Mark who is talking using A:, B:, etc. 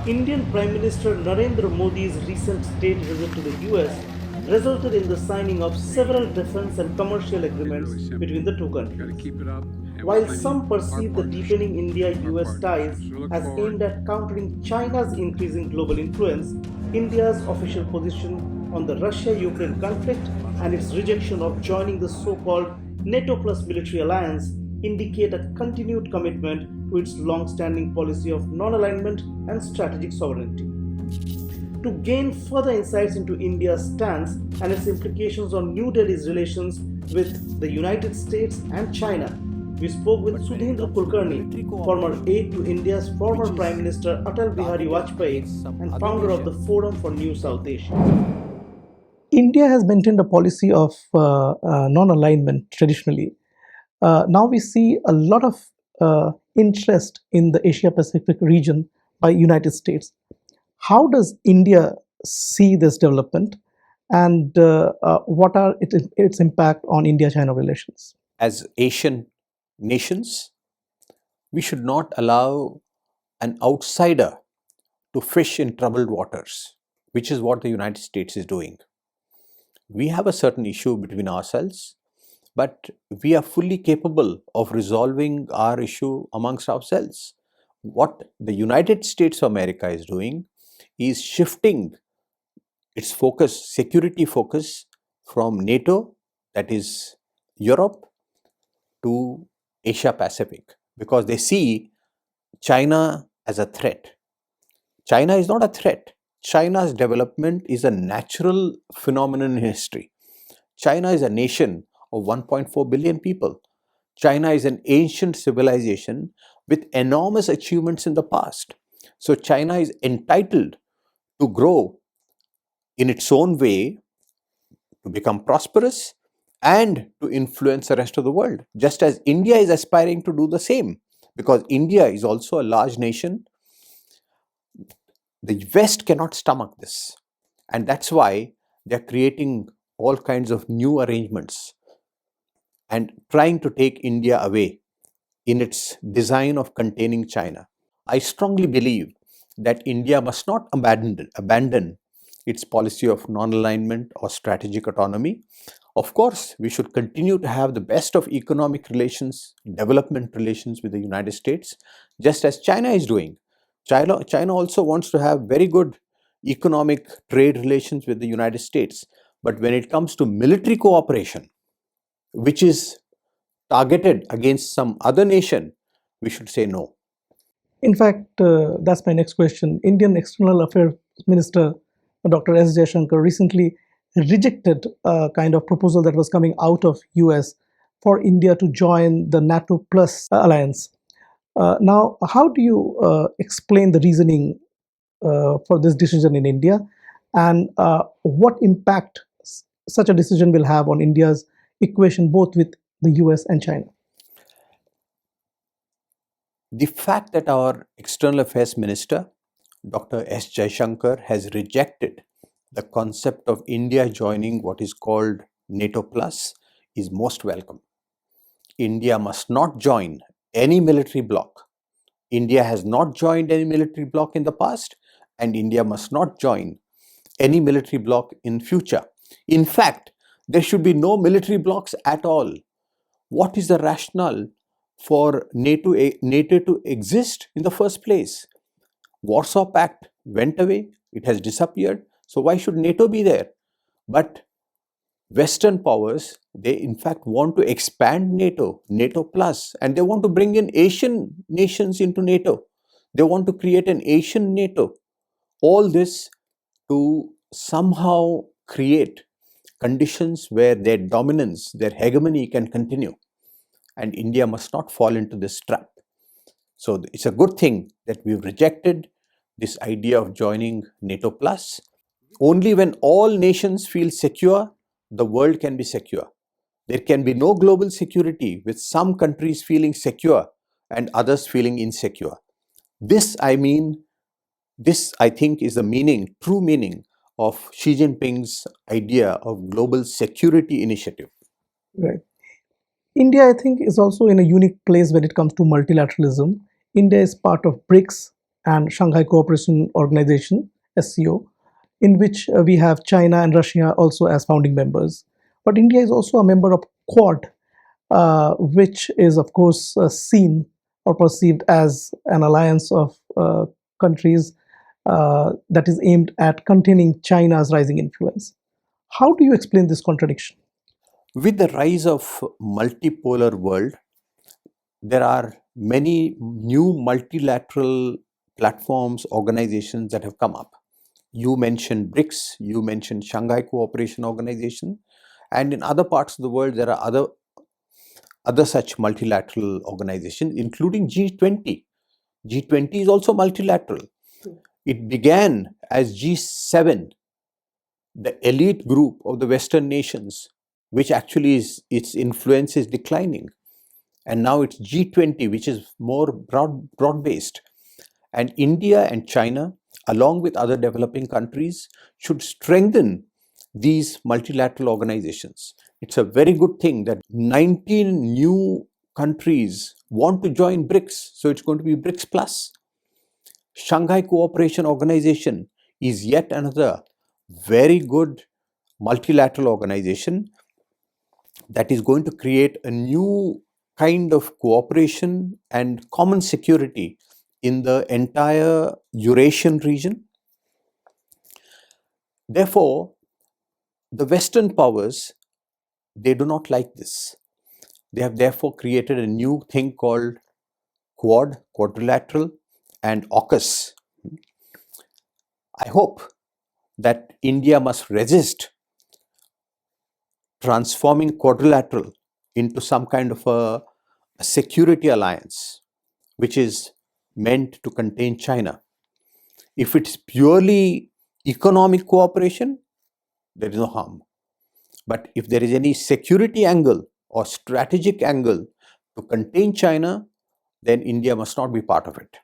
A: Indian Prime Minister Narendra Modi's recent state visit to the US resulted in the signing of several defense and commercial agreements between the two countries. While some perceive the deepening India US ties as aimed at countering China's increasing global influence, India's official position on the Russia Ukraine conflict and its rejection of joining the so called NATO plus military alliance indicate a continued commitment to its long standing policy of non alignment and strategic sovereignty. To gain further insights into India's stance and its implications on New Delhi's relations with the United States and China, we spoke with Sudheendra Kulkarni, former aide to India's former Prime Minister Atal Bihari Vajpayee and founder of the Forum for New South Asia. India has maintained a policy of non alignment traditionally. Now we see a lot of interest in the Asia Pacific region by United States. How does India see this development, and what are its impact on India-China relations?
B: As Asian nations, we should not allow an outsider to fish in troubled waters, which is what the United States is doing. We have a certain issue between ourselves, but we are fully capable of resolving our issue amongst ourselves. What the United States of America is doing is shifting its focus, security focus, from NATO, that is Europe, to Asia Pacific, because they see China as a threat. China is not a threat. China's development is a natural phenomenon in history. China is a nation of 1.4 billion people. China is an ancient civilization with enormous achievements in the past. So China is entitled to grow in its own way, to become prosperous and to influence the rest of the world, just as India is aspiring to do the same, because India is also a large nation. The West cannot stomach this, and that's why they're creating all kinds of new arrangements and trying to take India away in its design of containing China. I strongly believe that India must not abandon its policy of non-alignment or strategic autonomy. Of course, we should continue to have the best of economic relations, development relations with the United States, just as China is doing. China also wants to have very good economic trade relations with the United States. But when it comes to military cooperation, which is targeted against some other nation, we should say no.
A: In fact, that's my next question. Indian External Affairs Minister Dr. S. Jaishankar recently rejected a kind of proposal that was coming out of US for India to join the NATO plus alliance. Now, how do you explain the reasoning for this decision in India, and what impact such a decision will have on India's equation both with the US and China?
B: The fact that our External Affairs Minister, Dr. S. Jaishankar, has rejected the concept of India joining what is called NATO Plus is most welcome. India must not join any military bloc. India has not joined any military bloc in the past, and India must not join any military bloc in future. In fact, there should be no military blocs at all. What is the rationale for NATO to exist in the first place? Warsaw Pact went away, it has disappeared, so why should NATO be there? But Western powers, they in fact want to expand NATO plus, and they want to bring in Asian nations into NATO. They want to create an Asian NATO. All this to somehow create conditions where their dominance, their hegemony can continue. And India must not fall into this trap. So it's a good thing that we've rejected this idea of joining NATO plus. Only when all nations feel secure, the world can be secure. There can be no global security with some countries feeling secure and others feeling insecure. This I think is the true meaning of Xi Jinping's idea of global security initiative.
A: Right. India, I think, is also in a unique place when it comes to multilateralism. India is part of BRICS and Shanghai Cooperation Organization, SCO, in which we have China and Russia also as founding members. But India is also a member of Quad, which is, of course, seen or perceived as an alliance of countries that is aimed at containing China's rising influence. How do you explain this contradiction?
B: With the rise of multipolar world, there are many new multilateral platforms, organizations that have come up. You mentioned BRICS, you mentioned Shanghai Cooperation Organization, and in other parts of the world there are other such multilateral organizations, including G20. G20 is also multilateral. It began as G7, the elite group of the Western nations, which actually its influence is declining. And now it's G20, which is more broad-based. And India and China, along with other developing countries, should strengthen these multilateral organizations. It's a very good thing that 19 new countries want to join BRICS, so it's going to be BRICS Plus. Shanghai Cooperation Organization is yet another very good multilateral organization that is going to create a new kind of cooperation and common security in the entire Eurasian region. Therefore, the Western powers, they do not like this. They have therefore created a new thing called Quad, quadrilateral, and AUKUS. I hope that India must resist transforming quadrilateral into some kind of a security alliance, which is meant to contain China. If it's purely economic cooperation, there is no harm. But if there is any security angle or strategic angle to contain China, then India must not be part of it.